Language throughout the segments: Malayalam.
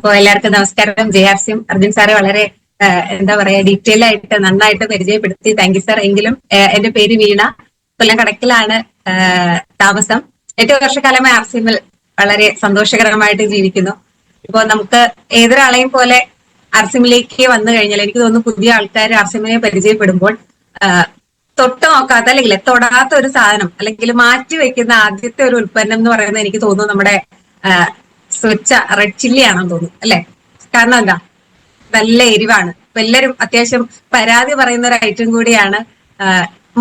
അപ്പൊ എല്ലാവർക്കും നമസ്കാരം. JRC അർജുൻ സാറ് വളരെ എന്താ പറയാ ഡീറ്റെയിൽ ആയിട്ട് നന്നായിട്ട് പരിചയപ്പെടുത്തി. Thank you sir. എങ്കിലും എന്റെ പേര് വീണ, കൊല്ലം കടക്കിലാണ് താമസം. 8 വർഷക്കാലമായി RCMൽ വളരെ സന്തോഷകരമായിട്ട് ജീവിക്കുന്നു. ഇപ്പൊ നമുക്ക് ഏതൊരാളെയും പോലെ RCMലേക്ക് വന്നു കഴിഞ്ഞാൽ എനിക്ക് തോന്നുന്നു പുതിയ ആൾക്കാർ RCMനെ പരിചയപ്പെടുമ്പോൾ തൊട്ട് നോക്കാത്ത അല്ലെങ്കിൽ തൊടാത്ത ഒരു സാധനം അല്ലെങ്കിൽ മാറ്റി വെക്കുന്ന ആദ്യത്തെ ഒരു ഉൽപ്പന്നം എന്ന് പറയുന്നത് എനിക്ക് തോന്നുന്നു നമ്മുടെ സ്വച്ഛ റെഡ് ചില്ലി ആണെന്ന് തോന്നുന്നു അല്ലെ. കാരണം എന്താ, നല്ല എരിവാണ്. ഇപ്പൊ എല്ലാരും അത്യാവശ്യം പരാതി പറയുന്ന ഒരു ഐറ്റം കൂടിയാണ്.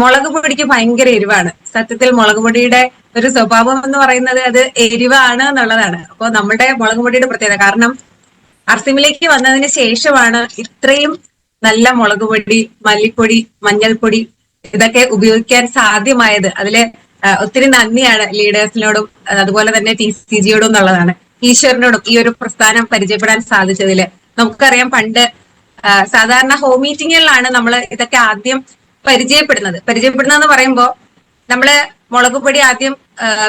മുളക് പൊടിക്ക് ഭയങ്കര എരിവാണ്. സത്യത്തിൽ മുളക് പൊടിയുടെ ഒരു സ്വഭാവം എന്ന് പറയുന്നത് അത് എരിവാണ് എന്നുള്ളതാണ്. അപ്പൊ നമ്മുടെ മുളക് പൊടിയുടെ പ്രത്യേകത കാരണം RCMലേക്ക് വന്നതിന് ശേഷമാണ് ഇത്രയും നല്ല മുളക് പൊടി, മല്ലിപ്പൊടി, മഞ്ഞൾപ്പൊടി ഇതൊക്കെ ഉപയോഗിക്കാൻ സാധ്യമായത്. അതില് ഒത്തിരി നന്ദിയാണ് ലീഡേഴ്സിനോടും അതുപോലെ തന്നെ TCGയോടും എന്നുള്ളതാണ്. ഈശ്വരനോടും ഈ ഒരു പ്രസ്ഥാനം പരിചയപ്പെടാൻ സാധിച്ചതില്. നമുക്കറിയാം പണ്ട് സാധാരണ ഹോം മീറ്റിങ്ങുകളിലാണ് നമ്മൾ ഇതൊക്കെ ആദ്യം പരിചയപ്പെടുന്നതെന്ന് പറയുമ്പോൾ നമ്മള് മുളക് പൊടി ആദ്യം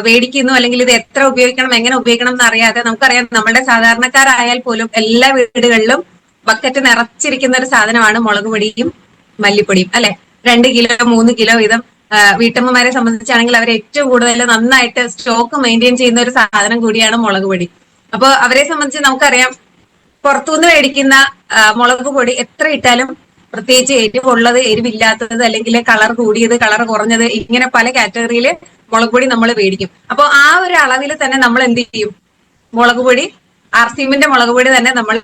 മേടിക്കുന്നു, അല്ലെങ്കിൽ ഇത് എത്ര ഉപയോഗിക്കണം, എങ്ങനെ ഉപയോഗിക്കണം എന്ന് അറിയാതെ. നമുക്കറിയാം നമ്മുടെ സാധാരണക്കാരായാൽ പോലും എല്ലാ വീടുകളിലും ബക്കറ്റ് നിറച്ചിരിക്കുന്ന ഒരു സാധനമാണ് മുളക് പൊടിയും മല്ലിപ്പൊടിയും അല്ലെ. 2 കിലോ 3 കിലോ വീതം വീട്ടമ്മമാരെ സംബന്ധിച്ചാണെങ്കിൽ അവർ ഏറ്റവും കൂടുതൽ നന്നായിട്ട് സ്റ്റോക്ക് മെയിൻറ്റെയിൻ ചെയ്യുന്ന ഒരു സാധനം കൂടിയാണ് മുളക് പൊടി. അപ്പൊ അവരെ സംബന്ധിച്ച് നമുക്കറിയാം പുറത്തുനിന്ന് മേടിക്കുന്ന മുളക് പൊടി എത്ര ഇട്ടാലും പ്രത്യേകിച്ച് എരിവുള്ളത്, എരിവില്ലാത്തത്, അല്ലെങ്കിൽ കളർ കൂടിയത്, കളർ കുറഞ്ഞത്, ഇങ്ങനെ പല കാറ്റഗറിയിൽ മുളക് പൊടി നമ്മൾ മേടിക്കും. അപ്പൊ ആ ഒരു അളവിൽ തന്നെ നമ്മൾ എന്ത് ചെയ്യും, മുളക് പൊടി RCMന്റെ മുളക് പൊടി തന്നെ നമ്മൾ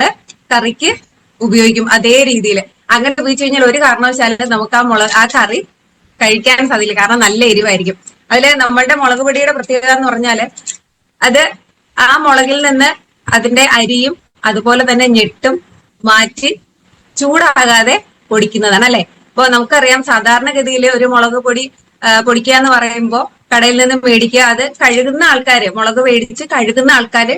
കറിക്ക് ഉപയോഗിക്കും. അതേ രീതിയിൽ അങ്ങനെ ഉപയോഗിച്ച് കഴിഞ്ഞാൽ ഒരു കാരണവശാലും നമുക്ക് ആ കറി കഴിക്കാൻ സാധിക്കില്ല. കാരണം നല്ല എരിവായിരിക്കും. അതില് നമ്മളുടെ മുളക് പൊടിയുടെ പ്രത്യേകത എന്ന് പറഞ്ഞാല് അത് ആ മുളകിൽ നിന്ന് അതിന്റെ അരിയും അതുപോലെ തന്നെ ഞെട്ടും മാറ്റി ചൂടാകാതെ പൊടിക്കുന്നതാണ് അല്ലെ. ഇപ്പൊ നമുക്കറിയാം സാധാരണഗതിയിൽ ഒരു മുളക് പൊടി പൊടിക്കുക എന്ന് പറയുമ്പോൾ കടയിൽ നിന്ന് മേടിക്കുക, അത് കഴുകുന്ന ആൾക്കാര്, മുളക് മേടിച്ച് കഴുകുന്ന ആൾക്കാര്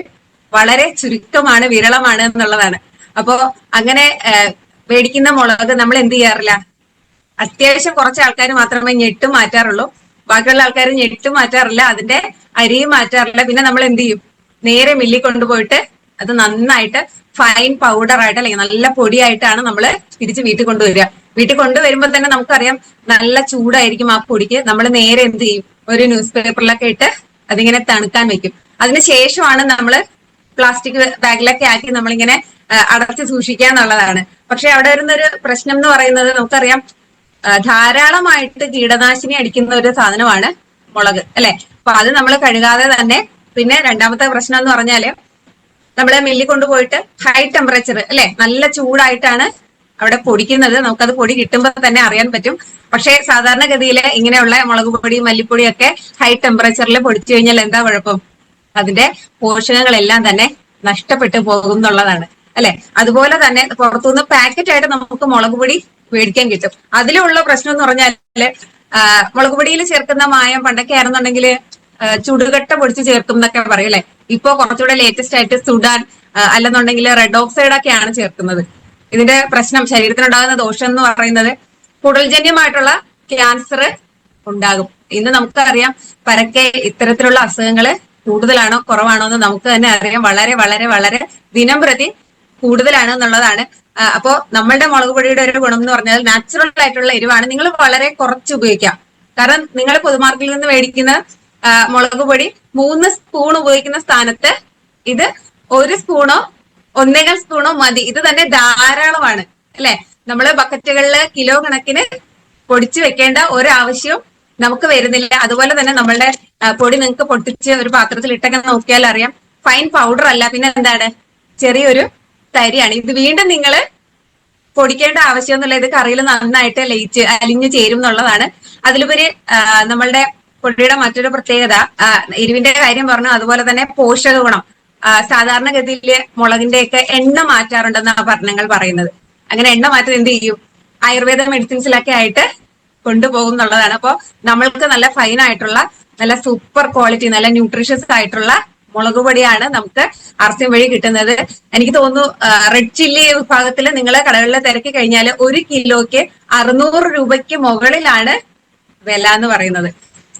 വളരെ ചുരുക്കമാണ്, വിരളമാണ് എന്നുള്ളതാണ്. അപ്പോ അങ്ങനെ മേടിക്കുന്ന മുളക് നമ്മൾ എന്ത് ചെയ്യാറില്ല, അത്യാവശ്യം കുറച്ച് ആൾക്കാർ മാത്രമേ ഞെട്ട് മാറ്റാറുള്ളൂ. ബാക്കിയുള്ള ആൾക്കാർ ഞെട്ട് മാറ്റാറില്ല, അതിന്റെ അരിയും മാറ്റാറില്ല. പിന്നെ നമ്മൾ എന്ത് ചെയ്യും, നേരെ മില്ലിൽ കൊണ്ടുപോയിട്ട് അത് നന്നായിട്ട് ഫൈൻ പൗഡർ ആയിട്ട് അല്ലെങ്കിൽ നല്ല പൊടിയായിട്ടാണ് നമ്മൾ തിരിച്ച് വീട്ടിൽ കൊണ്ടുവരിക. വീട്ടിൽ കൊണ്ടുവരുമ്പോൾ തന്നെ നമുക്കറിയാം നല്ല ചൂടായിരിക്കും ആ പൊടിക്ക്. നമ്മൾ നേരെ എന്ത് ചെയ്യും, ഒരു ന്യൂസ് പേപ്പറിലൊക്കെ ഇട്ട് അതിങ്ങനെ തണുക്കാൻ വെക്കും. അതിനുശേഷമാണ് നമ്മൾ പ്ലാസ്റ്റിക് ബാഗിലൊക്കെ ആക്കി നമ്മളിങ്ങനെ അടച്ച് സൂക്ഷിക്കുക എന്നുള്ളതാണ്. പക്ഷെ അവിടെ വരുന്നൊരു പ്രശ്നം എന്ന് പറയുന്നത് നമുക്കറിയാം ധാരാളമായിട്ട് കീടനാശിനി അടിക്കുന്ന ഒരു സാധനമാണ് മുളക് അല്ലെ. അപ്പൊ അത് നമ്മൾ കഴുകാതെ തന്നെ. പിന്നെ രണ്ടാമത്തെ പ്രശ്നം എന്ന് പറഞ്ഞാല് നമ്മള് മില്ലിൽ കൊണ്ടുപോയിട്ട് ഹൈ ടെമ്പറേച്ചർ അല്ലെ, നല്ല ചൂടായിട്ടാണ് അവിടെ പൊടിക്കുന്നത്. നമുക്കത് പൊടി കിട്ടുമ്പോൾ തന്നെ അറിയാൻ പറ്റും. പക്ഷേ സാധാരണഗതിയിൽ ഇങ്ങനെയുള്ള മുളക് പൊടി, മല്ലിപ്പൊടിയൊക്കെ ഹൈ ടെമ്പറേച്ചറിൽ പൊടിച്ചു കഴിഞ്ഞാൽ എന്താ കുഴപ്പം, അതിന്റെ പോഷകങ്ങളെല്ലാം തന്നെ നഷ്ടപ്പെട്ടു പോകും എന്നുള്ളതാണ് അല്ലെ. അതുപോലെ തന്നെ പുറത്തുനിന്ന് പാക്കറ്റ് ആയിട്ട് നമുക്ക് മുളക് പൊടി മേടിക്കാൻ കിട്ടും. അതിലുള്ള പ്രശ്നം എന്ന് പറഞ്ഞാല് മുളക് പൊടിയിൽ ചേർക്കുന്ന മായം പണ്ടൊക്കെ ആയിരുന്നുണ്ടെങ്കിൽ ചുടുകട്ട പൊടിച്ച് ചേർക്കും എന്നൊക്കെ പറയും അല്ലെ. ഇപ്പൊ കുറച്ചുകൂടെ ലേറ്റസ്റ്റ് ആയിട്ട് സുഡാൻ അല്ലെന്നുണ്ടെങ്കിൽ റെഡ് ഓക്സൈഡ് ഒക്കെയാണ് ചേർക്കുന്നത്. ഇതിന്റെ പ്രശ്നം, ശരീരത്തിനുണ്ടാകുന്ന ദോഷം എന്ന് പറയുന്നത് കുടൽജന്യമായിട്ടുള്ള ക്യാൻസർ ഉണ്ടാകും. ഇന്ന് നമുക്കറിയാം പരക്കെ ഇത്തരത്തിലുള്ള അസുഖങ്ങൾ കൂടുതലാണോ കുറവാണോ എന്ന് നമുക്ക് തന്നെ അറിയാം. വളരെ വളരെ വളരെ ദിനം പ്രതി കൂടുതലാണ് എന്നുള്ളതാണ്. അപ്പോ നമ്മളുടെ മുളക് പൊടിയുടെ ഒരു ഗുണം എന്ന് പറഞ്ഞാൽ നാച്ചുറൽ ആയിട്ടുള്ള എരിവാണ്. നിങ്ങൾ വളരെ കുറച്ച് ഉപയോഗിക്കാം. കാരണം നിങ്ങൾ പൊതുമാർക്കറ്റിൽ നിന്ന് മേടിക്കുന്ന മുളക് പൊടി 3 സ്പൂൺ ഉപയോഗിക്കുന്ന സ്ഥാനത്ത് ഇത് 1 സ്പൂണോ 1.25 സ്പൂണോ മതി. ഇത് തന്നെ ധാരാളമാണ് അല്ലെ. നമ്മള് ബക്കറ്റുകളില് കിലോ കണക്കിന് പൊടിച്ചു വെക്കേണ്ട ഒരാവശ്യവും നമുക്ക് വരുന്നില്ല. അതുപോലെ തന്നെ നമ്മളുടെ പൊടി നിങ്ങൾക്ക് പൊട്ടിച്ച് ഒരു പാത്രത്തിൽ ഇട്ടൊക്കെ നോക്കിയാൽ അറിയാം ഫൈൻ പൗഡർ അല്ല, പിന്നെ എന്താണ്, ചെറിയൊരു തരിയാണ്. ഇത് വീണ്ടും നിങ്ങൾ പൊടിക്കേണ്ട ആവശ്യമൊന്നുമില്ല. ഇത് കറിയിൽ നന്നായിട്ട് അലിഞ്ഞു ചേരും എന്നുള്ളതാണ്. അതിലുപരി നമ്മളുടെ പൊടിയുടെ മറ്റൊരു പ്രത്യേകത, എരിവിന്റെ കാര്യം പറഞ്ഞു, അതുപോലെ തന്നെ പോഷക ഗുണം. സാധാരണഗതിയിൽ മുളകിന്റെയൊക്കെ എണ്ണ മാറ്റാറുണ്ടെന്നാണ് പഠനങ്ങൾ പറയുന്നത്. അങ്ങനെ എണ്ണ മാറ്റം എന്ത് ചെയ്യും, ആയുർവേദ മെഡിസിൻസിലൊക്കെ ആയിട്ട് കൊണ്ടുപോകും എന്നുള്ളതാണ്. അപ്പൊ നമ്മൾക്ക് നല്ല ഫൈൻ ആയിട്ടുള്ള, നല്ല സൂപ്പർ ക്വാളിറ്റി, നല്ല ന്യൂട്രീഷ്യസ് ആയിട്ടുള്ള മുളക് പൊടിയാണ് നമുക്ക് RCM വഴി കിട്ടുന്നത്. എനിക്ക് തോന്നുന്നു റെഡ് ചില്ലി വിഭാഗത്തിൽ നിങ്ങൾ കടകളിൽ തിരക്കി കഴിഞ്ഞാൽ 1 കിലോയ്ക്ക് 600 രൂപയ്ക്ക് മുകളിലാണ് വില എന്ന് പറയുന്നത്.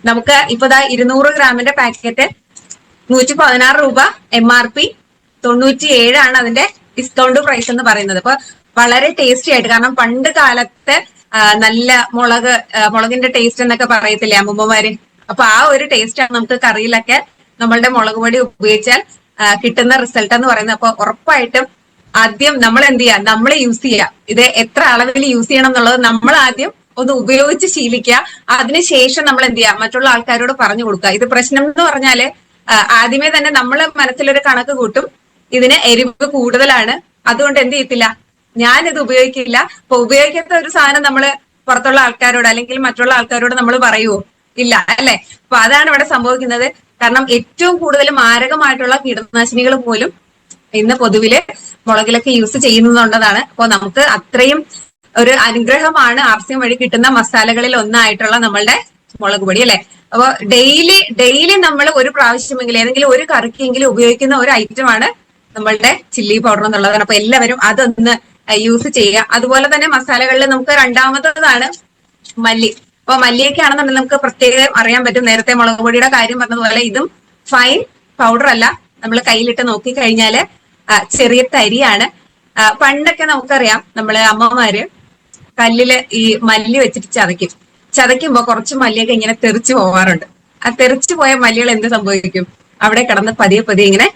നമുക്ക് ഇപ്പൊ 200 ഗ്രാമിന്റെ പാക്കറ്റ് 116 രൂപ MRP, 97 അതിന്റെ ഡിസ്കൗണ്ട് പ്രൈസ് എന്ന് പറയുന്നത്. അപ്പൊ വളരെ ടേസ്റ്റി ആയിട്ട്, കാരണം പണ്ട് കാലത്തെ നല്ല മുളകിന്റെ ടേസ്റ്റ് എന്നൊക്കെ പറയത്തില്ലേ അമ്മൂമ്മമാര്, അപ്പൊ ആ ഒരു ടേസ്റ്റ് ആണ് നമുക്ക് കറിയിലൊക്കെ നമ്മളുടെ മുളക് പൊടി ഉപയോഗിച്ചാൽ കിട്ടുന്ന റിസൾട്ട് എന്ന് പറയുന്നത്. അപ്പൊ ഉറപ്പായിട്ടും ആദ്യം നമ്മൾ എന്ത് ചെയ്യുക, നമ്മൾ യൂസ് ചെയ്യുക. ഇത് എത്ര അളവിൽ യൂസ് ചെയ്യണം എന്നുള്ളത് നമ്മൾ ആദ്യം ഒന്ന് ഉപയോഗിച്ച് ശീലിക്കുക. അതിനുശേഷം നമ്മൾ എന്ത് ചെയ്യുക, മറ്റുള്ള ആൾക്കാരോട് പറഞ്ഞു കൊടുക്കുക. ഇത് പ്രശ്നം എന്ന് പറഞ്ഞാല് ആദ്യമേ തന്നെ നമ്മൾ മനസ്സിലൊരു കണക്ക് കൂട്ടും, ഇതിന് എരിവ് കൂടുതലാണ്, അതുകൊണ്ട് എന്ത് ചെയ്യത്തില്ല, ഞാനിത് ഉപയോഗിക്കില്ല. അപ്പൊ ഉപയോഗിക്കാത്ത ഒരു സാധനം നമ്മൾ പുറത്തുള്ള ആൾക്കാരോട് അല്ലെങ്കിൽ മറ്റുള്ള ആൾക്കാരോട് നമ്മൾ പറയുവോ? ഇല്ല അല്ലെ? അപ്പൊ അതാണ് ഇവിടെ സംഭവിക്കുന്നത്. കാരണം ഏറ്റവും കൂടുതൽ മാരകമായിട്ടുള്ള കീടനാശിനികൾ പോലും ഇന്ന് പൊതുവില് മുളകിലൊക്കെ യൂസ് ചെയ്യുന്നുള്ളതാണ്. അപ്പൊ നമുക്ക് അത്രയും ഒരു അനുഗ്രഹമാണ് ആർസിഎം വഴി കിട്ടുന്ന മസാലകളിൽ ഒന്നായിട്ടുള്ള നമ്മളുടെ മുളക് പൊടി അല്ലെ. അപ്പൊ ഡെയിലി നമ്മൾ ഒരു പ്രാവശ്യമെങ്കിലും ഏതെങ്കിലും ഒരു കറിക്കെങ്കിലും ഉപയോഗിക്കുന്ന ഒരു ഐറ്റമാണ് നമ്മളുടെ ചില്ലി പൗഡർ എന്നുള്ളതാണ്. അപ്പൊ എല്ലാവരും അതൊന്ന് യൂസ് ചെയ്യുക. അതുപോലെ തന്നെ മസാലകളിൽ നമുക്ക് രണ്ടാമത്തതാണ് മല്ലി. അപ്പൊ മല്ലിയൊക്കെ ആണെന്നുണ്ടെങ്കിൽ നമുക്ക് പ്രത്യേകം അറിയാൻ പറ്റും. നേരത്തെ മുളക് പൊടിയുടെ കാര്യം പറഞ്ഞതുപോലെ ഇതും ഫൈൻ പൗഡർ അല്ല, നമ്മൾ കയ്യിലിട്ട് നോക്കി കഴിഞ്ഞാല് ചെറിയ തരിയാണ്. പണ്ടൊക്കെ നമുക്കറിയാം, നമ്മള് അമ്മമാര് കല്ലില് ഈ മല്ലി വെച്ചിട്ട് ചതയ്ക്കുമ്പോ കുറച്ച് മല്ലിയൊക്കെ ഇങ്ങനെ തെറിച്ചു പോവാറുണ്ട്. ആ തെറിച്ചു പോയ മല്ലികൾ എന്ത് സംഭവിക്കും, അവിടെ കിടന്ന് പതിയെ പതിയെ ഇങ്ങനെ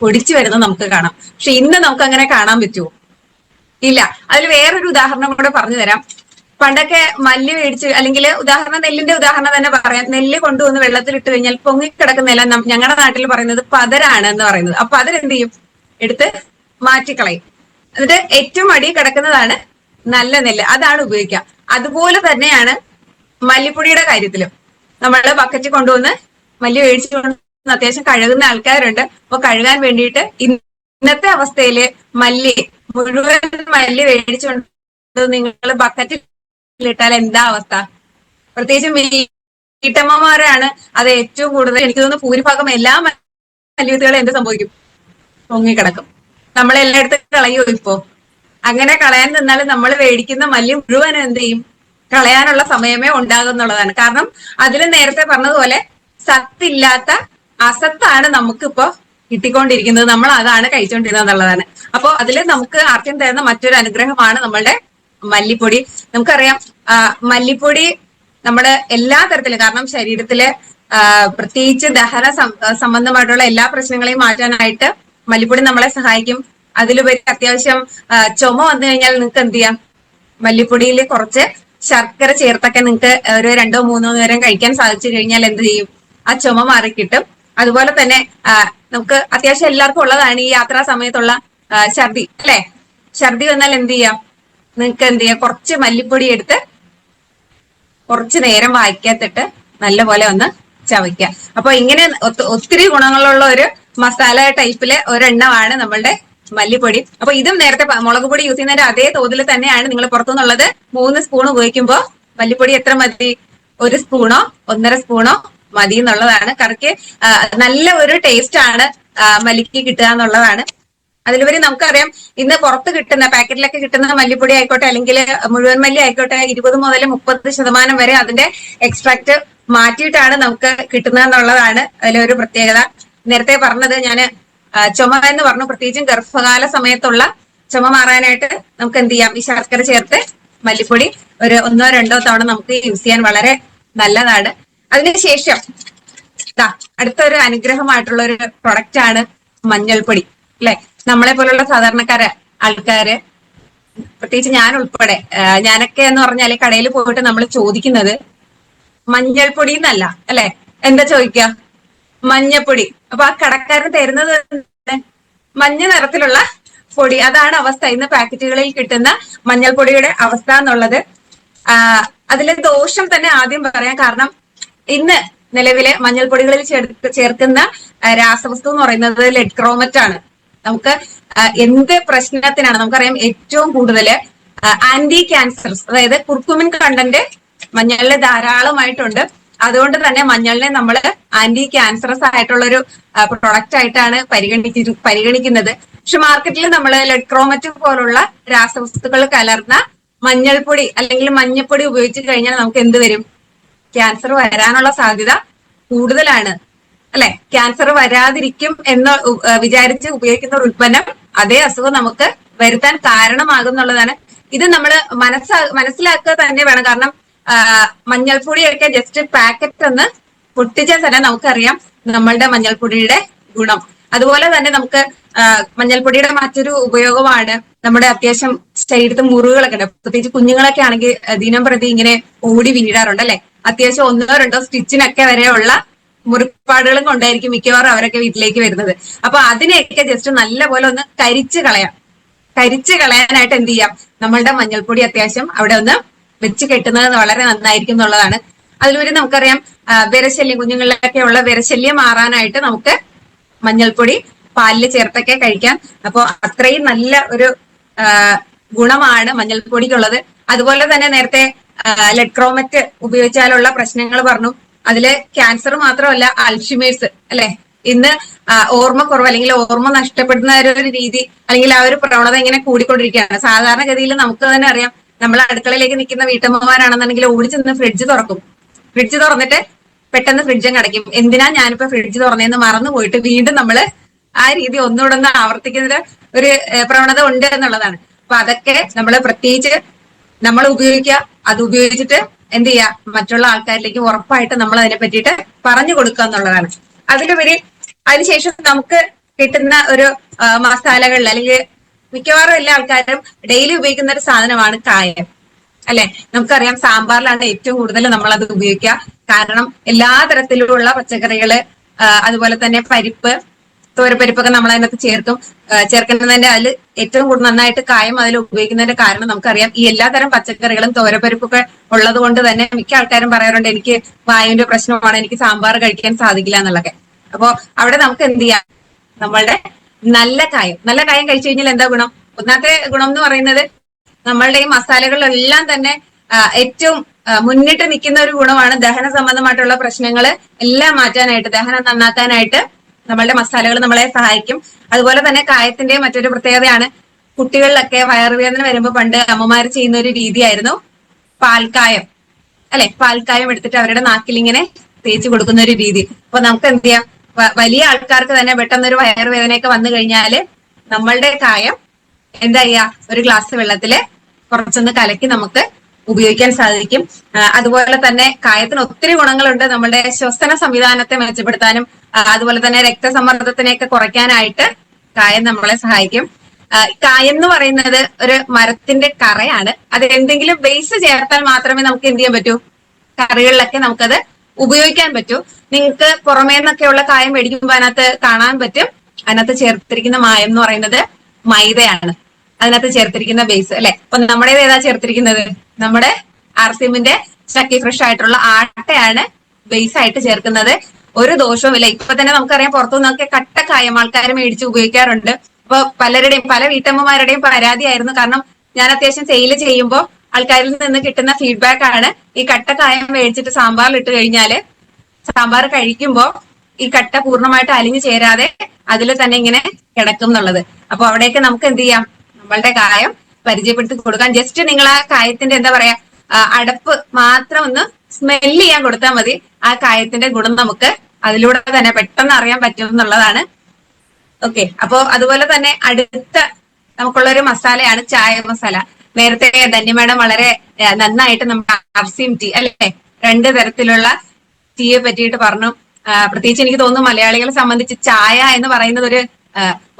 പൊടിച്ചു വരുന്നത് നമുക്ക് കാണാം. പക്ഷെ ഇന്ന് നമുക്ക് അങ്ങനെ കാണാൻ പറ്റുമോ? ഇല്ല. അതിൽ വേറൊരു ഉദാഹരണം കൂടെ പറഞ്ഞു തരാം. പണ്ടൊക്കെ മല്ലി മേടിച്ച്, അല്ലെങ്കിൽ ഉദാഹരണം നെല്ലിന്റെ ഉദാഹരണം തന്നെ പറയാം. നെല്ല് കൊണ്ടുവന്ന് വെള്ളത്തിലിട്ട് കഴിഞ്ഞാൽ പൊങ്ങിക്കിടക്കുന്ന നില ഞങ്ങളുടെ നാട്ടിൽ പറയുന്നത് പതരാണ് എന്ന് പറയുന്നത്. അപ്പൊ പതരെന്ത് ചെയ്യും, എടുത്ത് മാറ്റിക്കളയും. എന്നിട്ട് ഏറ്റവും അടിയിൽ കിടക്കുന്നതാണ് നല്ല നെല്ല്, അതാണ് ഉപയോഗിക്കുക. അതുപോലെ തന്നെയാണ് മല്ലിപ്പൊടിയുടെ കാര്യത്തിലും. നമ്മള് ബക്കറ്റ് കൊണ്ടുവന്ന് മല്ലി മേടിച്ചു കൊണ്ട് അത്യാവശ്യം കഴുകുന്ന ആൾക്കാരുണ്ട്. അപ്പൊ കഴുകാൻ വേണ്ടിയിട്ട് ഇന്നത്തെ അവസ്ഥയില് മുഴുവൻ മല്ലി മേടിച്ചുകൊണ്ട് നിങ്ങൾ ബക്കറ്റിൽ ഇട്ടാൽ എന്താ അവസ്ഥ? പ്രത്യേകിച്ചും വീട്ടമ്മമാരാണ് അത് ഏറ്റവും കൂടുതൽ. എനിക്ക് തോന്നുന്നു ഭൂരിഭാഗം എല്ലാ മല്ലിവിത്തുകളും എന്ത് സംഭവിക്കും, പൊങ്ങിക്കിടക്കും. നമ്മളെല്ലായിടത്തും കളയോ ഇപ്പോ? അങ്ങനെ കളയാൻ നിന്നാൽ നമ്മൾ മേടിക്കുന്ന മല്ലി മുഴുവനും എന്ത് ചെയ്യും, കളയാനുള്ള സമയമേ ഉണ്ടാകുന്നുള്ളതാണ്. കാരണം അതിൽ നേരത്തെ പറഞ്ഞതുപോലെ സത്തില്ലാത്ത അസത്താണ് നമുക്കിപ്പോ കിട്ടിക്കൊണ്ടിരിക്കുന്നത്. നമ്മൾ അതാണ് കഴിച്ചുകൊണ്ടിരുന്നത് എന്നുള്ളതാണ്. അപ്പോ അതിൽ നമുക്ക് ആർക്കും തരുന്ന മറ്റൊരു അനുഗ്രഹമാണ് നമ്മളുടെ മല്ലിപ്പൊടി. നമുക്കറിയാം മല്ലിപ്പൊടി നമ്മുടെ എല്ലാ തരത്തിലും, കാരണം ശരീരത്തിലെ പ്രത്യേകിച്ച് ദഹന സംബന്ധമായിട്ടുള്ള എല്ലാ പ്രശ്നങ്ങളെയും മാറ്റാനായിട്ട് മല്ലിപ്പൊടി നമ്മളെ സഹായിക്കും. അതിലുപരി അത്യാവശ്യം ചുമ വന്നു കഴിഞ്ഞാൽ നിങ്ങൾക്ക് എന്ത് ചെയ്യാം, മല്ലിപ്പൊടിയിൽ കുറച്ച് ശർക്കര ചേർത്തൊക്കെ നിങ്ങൾക്ക് ഒരു 2-3 നേരം കഴിക്കാൻ സാധിച്ചു കഴിഞ്ഞാൽ എന്ത് ചെയ്യും, ആ ചുമ മാറിക്കിട്ടും. അതുപോലെ തന്നെ നമുക്ക് അത്യാവശ്യം എല്ലാവർക്കും ഉള്ളതാണ് ഈ യാത്രാ സമയത്തുള്ള ഛർദി അല്ലെ. ഛർദി വന്നാൽ എന്ത് ചെയ്യാം, നിങ്ങൾക്ക് എന്ത് ചെയ്യാം, കുറച്ച് മല്ലിപ്പൊടി എടുത്ത് കുറച്ചു നേരം വായിക്കാത്തിട്ട് നല്ലപോലെ ഒന്ന് ചവയ്ക്കുക. അപ്പൊ ഇങ്ങനെ ഒത്തിരി ഗുണങ്ങളുള്ള ഒരു മസാല ടൈപ്പിലെ ഒരെണ്ണമാണ് നമ്മളുടെ മല്ലിപ്പൊടി. അപ്പൊ ഇതും നേരത്തെ മുളക് പൊടി യൂസ് ചെയ്യുന്നതിന്റെ അതേ തോതിൽ തന്നെയാണ് നിങ്ങൾ പുറത്തുനിന്നുള്ളത് 3 സ്പൂൺ ഉപയോഗിക്കുമ്പോൾ മല്ലിപ്പൊടി എത്ര മതി, 1 സ്പൂണോ 1.5 സ്പൂണോ മതി എന്നുള്ളതാണ്. കറിക്ക് നല്ല ഒരു ടേസ്റ്റ് ആണ് മല്ലിക്ക് കിട്ടുക എന്നുള്ളതാണ്. അതിലുപരി നമുക്കറിയാം ഇന്ന് പുറത്ത് കിട്ടുന്ന പാക്കറ്റിലൊക്കെ കിട്ടുന്ന മല്ലിപ്പൊടി ആയിക്കോട്ടെ, അല്ലെങ്കിൽ മുഴുവൻ മല്ലി ആയിക്കോട്ടെ, 20 മുതൽ 30% വരെ അതിന്റെ എക്സ്ട്രാക്ട് മാറ്റിയിട്ടാണ് നമുക്ക് കിട്ടുന്നത് എന്നുള്ളതാണ് അതിലൊരു പ്രത്യേകത. നേരത്തെ പറഞ്ഞത് ഞാൻ ചുമ എന്ന് പറഞ്ഞു, പ്രത്യേകിച്ചും ഗർഭകാല സമയത്തുള്ള ചുമ മാറാനായിട്ട് നമുക്ക് എന്ത് ചെയ്യാം, ഈ ശർക്കര ചേർത്ത് മല്ലിപ്പൊടി ഒരു 1-2 തവണ നമുക്ക് യൂസ് ചെയ്യാൻ വളരെ നല്ലതാണ്. അതിനുശേഷം അടുത്തൊരു അനുഗ്രഹമായിട്ടുള്ള ഒരു പ്രൊഡക്റ്റ് ആണ് മഞ്ഞൾപ്പൊടി അല്ലെ. നമ്മളെ പോലുള്ള സാധാരണക്കാര് ആൾക്കാര്, പ്രത്യേകിച്ച് ഞാൻ ഉൾപ്പെടെ, ഞാനൊക്കെ എന്ന് പറഞ്ഞാല് കടയിൽ പോയിട്ട് നമ്മൾ ചോദിക്കുന്നത് മഞ്ഞൾപ്പൊടി എന്നല്ല അല്ലെ, എന്താ ചോദിക്കുക, മഞ്ഞപ്പൊടി. അപ്പൊ ആ കടക്കാരൻ തരുന്നത് മഞ്ഞ നിറത്തിലുള്ള പൊടി. അതാണ് അവസ്ഥ ഇന്ന് പാക്കറ്റുകളിൽ കിട്ടുന്ന മഞ്ഞൾപ്പൊടിയുടെ അവസ്ഥ എന്നുള്ളത്. അതിലെ ദോഷം തന്നെ ആദ്യം പറയാം. കാരണം ഇന്ന് നിലവിലെ മഞ്ഞൾപ്പൊടികളിൽ ചേർക്കുന്ന രാസവസ്തു എന്ന് പറയുന്നത് ലെഡ് ക്രോമറ്റ് ആണ്. നമുക്ക് എന്ത് പ്രശ്നത്തിനാണ് നമുക്കറിയാം ഏറ്റവും കൂടുതൽ ആന്റി ക്യാൻസർസ്, അതായത് കുർക്കുമിൻ കണ്ടന്റ് മഞ്ഞളിൽ ധാരാളമായിട്ടുണ്ട്. അതുകൊണ്ട് തന്നെ മഞ്ഞളിനെ നമ്മൾ ആന്റി ക്യാൻസറസ് ആയിട്ടുള്ള ഒരു പ്രൊഡക്റ്റ് ആയിട്ടാണ് പരിഗണിക്കുന്നത്. പക്ഷെ മാർക്കറ്റിൽ നമ്മൾ ലെഡ് ക്രോമറ്റ് പോലുള്ള രാസവസ്തുക്കൾ കലർന്ന മഞ്ഞൾപ്പൊടി അല്ലെങ്കിൽ മഞ്ഞപ്പൊടി ഉപയോഗിച്ച് കഴിഞ്ഞാൽ നമുക്ക് എന്ത് വരും, ക്യാൻസർ വരാനുള്ള സാധ്യത കൂടുതലാണ്. അല്ലെ? ക്യാൻസർ വരാതിരിക്കും എന്ന് വിചാരിച്ച് ഉപയോഗിക്കുന്ന ഒരു ഉൽപ്പന്നം അതേ അസുഖം നമുക്ക് വരുത്താൻ കാരണമാകും എന്നുള്ളതാണ്. ഇത് നമ്മൾ മനസ്സിലാക്കുക തന്നെ വേണം. കാരണം മഞ്ഞൾപ്പൊടിയൊക്കെ ജസ്റ്റ് പാക്കറ്റ് ഒന്ന് പൊട്ടിച്ചാൽ തന്നെ നമുക്കറിയാം നമ്മളുടെ മഞ്ഞൾപ്പൊടിയുടെ ഗുണം. അതുപോലെ തന്നെ നമുക്ക് മഞ്ഞൾപ്പൊടിയുടെ മറ്റൊരു ഉപയോഗമാണ് നമ്മുടെ അത്യാവശ്യം ശരീരത്തിൽ മുറിവുകളൊക്കെ ഉണ്ട്. പ്രത്യേകിച്ച് കുഞ്ഞുങ്ങളൊക്കെ ആണെങ്കിൽ ദിനം പ്രതി ഇങ്ങനെ ഓടി വീഴാറുണ്ട് അല്ലെ? അത്യാവശ്യം 1-2 സ്റ്റിച്ചിനൊക്കെ വരെയുള്ള മുറിപ്പാടുകളും കൊണ്ടായിരിക്കും മിക്കവാറും അവരൊക്കെ വീട്ടിലേക്ക് വരുന്നത്. അപ്പൊ അതിനെയൊക്കെ ജസ്റ്റ് നല്ല പോലെ ഒന്ന് കരിച്ചു കളയാനായിട്ട് എന്ത് ചെയ്യാം, നമ്മളുടെ മഞ്ഞൾപ്പൊടി അത്യാവശ്യം അവിടെ ഒന്ന് വെച്ച് കെട്ടുന്നത് വളരെ നന്നായിരിക്കും എന്നുള്ളതാണ്. അതിലൂടെ നമുക്കറിയാം വിരശല്യം, കുഞ്ഞുങ്ങളിലൊക്കെ ഉള്ള വിരശല്യം മാറാനായിട്ട് നമുക്ക് മഞ്ഞൾപ്പൊടി പാലിൽ ചേർത്തൊക്കെ കഴിക്കാം. അപ്പോൾ അത്രയും നല്ല ഒരു ഗുണമാണ് മഞ്ഞൾപ്പൊടിക്കുള്ളത്. അതുപോലെ തന്നെ നേരത്തെ ലെഡ്ക്രോമറ്റ് ഉപയോഗിച്ചാലുള്ള പ്രശ്നങ്ങൾ പറഞ്ഞു. അതില് ക്യാൻസർ മാത്രമല്ല, അൾഷിമേഴ്സ് അല്ലെ? ഇന്ന് ഓർമ്മക്കുറവ് അല്ലെങ്കിൽ ഓർമ്മ നഷ്ടപ്പെടുന്ന ഒരു രീതി അല്ലെങ്കിൽ ആ ഒരു പ്രവണത ഇങ്ങനെ കൂടിക്കൊണ്ടിരിക്കുകയാണ്. സാധാരണഗതിയിൽ നമുക്ക് തന്നെ അറിയാം, നമ്മൾ അടുക്കളയിലേക്ക് നിൽക്കുന്ന വീട്ടമ്മമാരാണെന്നുണ്ടെങ്കിൽ ഓടി ചെന്ന് ഫ്രിഡ്ജ് തുറക്കും. ഫ്രിഡ്ജ് തുറന്നിട്ട് പെട്ടെന്ന് ഫ്രിഡ്ജും അടയ്ക്കും. എന്തിനാ ഞാനിപ്പോ ഫ്രിഡ്ജ് തുറന്നേന്ന് മറന്നു പോയിട്ട് വീണ്ടും നമ്മള് ആ രീതി ഒന്നുകൂടെ ഒന്ന് ആവർത്തിക്കുന്ന ഒരു പ്രവണത ഉണ്ട് എന്നുള്ളതാണ്. അപ്പൊ അതൊക്കെ നമ്മൾ പ്രത്യേകിച്ച് നമ്മൾ ഉപയോഗിക്കുക. അത് ഉപയോഗിച്ചിട്ട് എന്ത് ചെയ്യുക, മറ്റുള്ള ആൾക്കാരിലേക്ക് ഉറപ്പായിട്ട് നമ്മൾ അതിനെ പറ്റിയിട്ട് പറഞ്ഞു കൊടുക്കുക എന്നുള്ളതാണ്. അതിലുപരി അതിനുശേഷം നമുക്ക് കിട്ടുന്ന ഒരു മസാലകളിൽ അല്ലെങ്കിൽ മിക്കവാറും എല്ലാ ആൾക്കാരും ഡെയിലി ഉപയോഗിക്കുന്ന ഒരു സാധനമാണ് കായം അല്ലെ? നമുക്കറിയാം സാമ്പാറിലാണ് ഏറ്റവും കൂടുതൽ നമ്മൾ അത് ഉപയോഗിക്കുക. കാരണം എല്ലാ തരത്തിലുള്ള പച്ചക്കറികള് അതുപോലെ തന്നെ പരിപ്പ്, തോരപ്പരിപ്പൊക്കെ നമ്മൾ അതിനകത്ത് ചേർക്കുന്നതിന്റെ അതിൽ ഏറ്റവും കൂടുതൽ നന്നായിട്ട് കായം അതിൽ ഉപയോഗിക്കുന്നതിന്റെ കാരണം നമുക്കറിയാം ഈ എല്ലാ തരം പച്ചക്കറികളും തോരപ്പരിപ്പൊക്കെ ഉള്ളത് കൊണ്ട് തന്നെ മിക്ക ആൾക്കാരും പറയാറുണ്ട് എനിക്ക് വായുവിന്റെ പ്രശ്നമാണ്, എനിക്ക് സാമ്പാർ കഴിക്കാൻ സാധിക്കില്ല എന്നുള്ളതൊക്കെ. അപ്പോ അവിടെ നമുക്ക് എന്ത് ചെയ്യാം, നമ്മളുടെ നല്ല കായം കഴിച്ചു കഴിഞ്ഞാൽ എന്താ ഗുണം? ഒന്നാമത്തെ ഗുണം എന്ന് പറയുന്നത് നമ്മളുടെ ഈ മസാലകളിലെല്ലാം തന്നെ ഏറ്റവും മുന്നിട്ട് നിൽക്കുന്ന ഒരു ഗുണമാണ് ദഹന സംബന്ധമായിട്ടുള്ള പ്രശ്നങ്ങൾ എല്ലാം മാറ്റാനായിട്ട്, ദഹനം നന്നാക്കാനായിട്ട് നമ്മളുടെ മസാലകൾ നമ്മളെ സഹായിക്കും. അതുപോലെ തന്നെ കായത്തിന്റെ മറ്റൊരു പ്രത്യേകതയാണ് കുട്ടികളിലൊക്കെ വയറുവേദന വരുമ്പോൾ പണ്ട് അമ്മമാർ ചെയ്യുന്ന ഒരു രീതിയായിരുന്നു പാൽക്കായം അല്ലെ? പാൽക്കായം എടുത്തിട്ട് അവരുടെ നാക്കിൽ ഇങ്ങനെ തേച്ച് കൊടുക്കുന്ന ഒരു രീതി. അപ്പൊ നമുക്ക് എന്ത് ചെയ്യാം, വലിയ ആൾക്കാർക്ക് തന്നെ പെട്ടെന്നൊരു വയറുവേദനയൊക്കെ വന്നു കഴിഞ്ഞാല് നമ്മളുടെ കായം എന്താ ചെയ്യാ, ഒരു ഗ്ലാസ് വെള്ളത്തില് കുറച്ചൊന്ന് കലക്കി നമുക്ക് ഉപയോഗിക്കാൻ സാധിക്കും. അതുപോലെ തന്നെ കായത്തിന് ഒത്തിരി ഗുണങ്ങളുണ്ട്. നമ്മുടെ ശ്വസന സംവിധാനത്തെ മെച്ചപ്പെടുത്താനും അതുപോലെ തന്നെ രക്തസമ്മർദ്ദത്തിനെയൊക്കെ കുറയ്ക്കാനായിട്ട് കായം നമ്മളെ സഹായിക്കും. കായം എന്ന് പറയുന്നത് ഒരു മരത്തിന്റെ കറയാണ്. അത് എന്തെങ്കിലും ബേസ് ചേർത്താൽ മാത്രമേ നമുക്ക് എന്ത് ചെയ്യാൻ പറ്റൂ, കറികളിലൊക്കെ നമുക്കത് ഉപയോഗിക്കാൻ പറ്റൂ. നിങ്ങൾക്ക് പുറമേ നിന്നൊക്കെയുള്ള കായം മേടിക്കുമ്പോൾ അതിനകത്ത് കാണാൻ പറ്റും, അതിനകത്ത് ചേർത്തിരിക്കുന്ന മായം എന്ന് പറയുന്നത് മൈദയാണ്. അതിനകത്ത് ചേർത്തിരിക്കുന്ന ബേസ് അല്ലെ? അപ്പൊ നമ്മുടെ ഏതാ ചേർത്തിരിക്കുന്നത്? നമ്മുടെ ആർസിഎമ്മിന്റെ ശക്തി ഫ്രഷ് ആയിട്ടുള്ള ആട്ടയാണ് ബേസ് ആയിട്ട് ചേർക്കുന്നത്. ഒരു ദോഷവുമില്ല. ഇപ്പൊ തന്നെ നമുക്കറിയാം പുറത്തുനിന്നൊക്കെ കട്ടക്കായം ആൾക്കാർ മേടിച്ച് ഉപയോഗിക്കാറുണ്ട്. അപ്പൊ പല വീട്ടമ്മമാരുടെയും പരാതിയായിരുന്നു. കാരണം ഞാൻ അത്യാവശ്യം സെയിൽ ചെയ്യുമ്പോൾ ആൾക്കാരിൽ നിന്ന് കിട്ടുന്ന ഫീഡ്ബാക്ക് ആണ് ഈ കട്ടക്കായം മേടിച്ചിട്ട് സാമ്പാറിൽ ഇട്ട് കഴിഞ്ഞാല് സാമ്പാർ കഴിക്കുമ്പോ ഈ കട്ട പൂർണ്ണമായിട്ട് അലിഞ്ഞു ചേരാതെ അതിൽ തന്നെ ഇങ്ങനെ കിടക്കും എന്നുള്ളത്. അപ്പൊ അവിടെയൊക്കെ നമുക്ക് എന്ത് ചെയ്യാം, നമ്മളുടെ കായം പരിചയപ്പെടുത്തി കൊടുക്കാൻ ജസ്റ്റ് നിങ്ങൾ ആ കായത്തിന്റെ എന്താ പറയാ അടപ്പ് മാത്രം ഒന്ന് സ്മെല് ചെയ്യാൻ കൊടുത്താൽ മതി. ആ കായത്തിന്റെ ഗുണം നമുക്ക് അതിലൂടെ തന്നെ പെട്ടെന്ന് അറിയാൻ പറ്റും എന്നുള്ളതാണ്. ഓക്കെ, അപ്പോ അതുപോലെ തന്നെ അടുത്ത നമുക്കുള്ള ഒരു മസാലയാണ് ചായ മസാല. നേരത്തെ ധന്യ മാഡം വളരെ നന്നായിട്ട് നമ്മുടെ ആർസിഎം ടീ അല്ലെ, 2 തരത്തിലുള്ള ടീയെ പറ്റിയിട്ട് പറഞ്ഞു. പ്രത്യേകിച്ച് എനിക്ക് തോന്നുന്നു മലയാളികളെ സംബന്ധിച്ച് ചായ എന്ന് പറയുന്നത്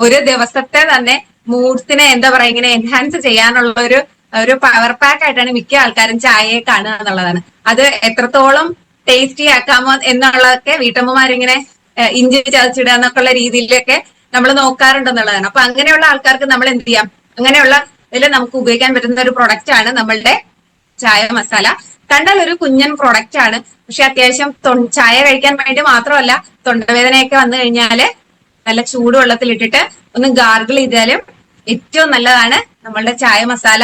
ഒരു ദിവസത്തെ തന്നെ മൂഡ്സിനെ എന്താ പറയാ ഇങ്ങനെ എൻഹാൻസ് ചെയ്യാനുള്ള ഒരു പവർ പാക്ക് ആയിട്ടാണ് മിക്ക ആൾക്കാരും ചായയെ കാണുക എന്നുള്ളതാണ്. അത് എത്രത്തോളം ടേസ്റ്റി ആക്കാമോ എന്നുള്ളതൊക്കെ വീട്ടമ്മമാരിങ്ങനെ ഇഞ്ചി ചതച്ചിടുക എന്നൊക്കെയുള്ള രീതിയിലൊക്കെ നമ്മൾ നോക്കാറുണ്ടെന്നുള്ളതാണ്. അപ്പൊ അങ്ങനെയുള്ള ആൾക്കാർക്ക് നമ്മൾ എന്ത് ചെയ്യാം, അങ്ങനെയുള്ള ഇതിൽ നമുക്ക് ഉപയോഗിക്കാൻ പറ്റുന്ന ഒരു പ്രൊഡക്റ്റ് ആണ് നമ്മളുടെ ചായ മസാല. കണ്ടാൽ ഒരു കുഞ്ഞൻ പ്രൊഡക്റ്റ് ആണ്, പക്ഷെ അത്യാവശ്യം ചായ കഴിക്കാൻ വേണ്ടി മാത്രമല്ല, തൊണ്ടവേദനയൊക്കെ വന്നു കഴിഞ്ഞാല് നല്ല ചൂടുവെള്ളത്തിൽ ഇട്ടിട്ട് ഒന്ന് ഗാർഗിൾ ചെയ്താലും ഏറ്റവും നല്ലതാണ് നമ്മളുടെ ചായ മസാല.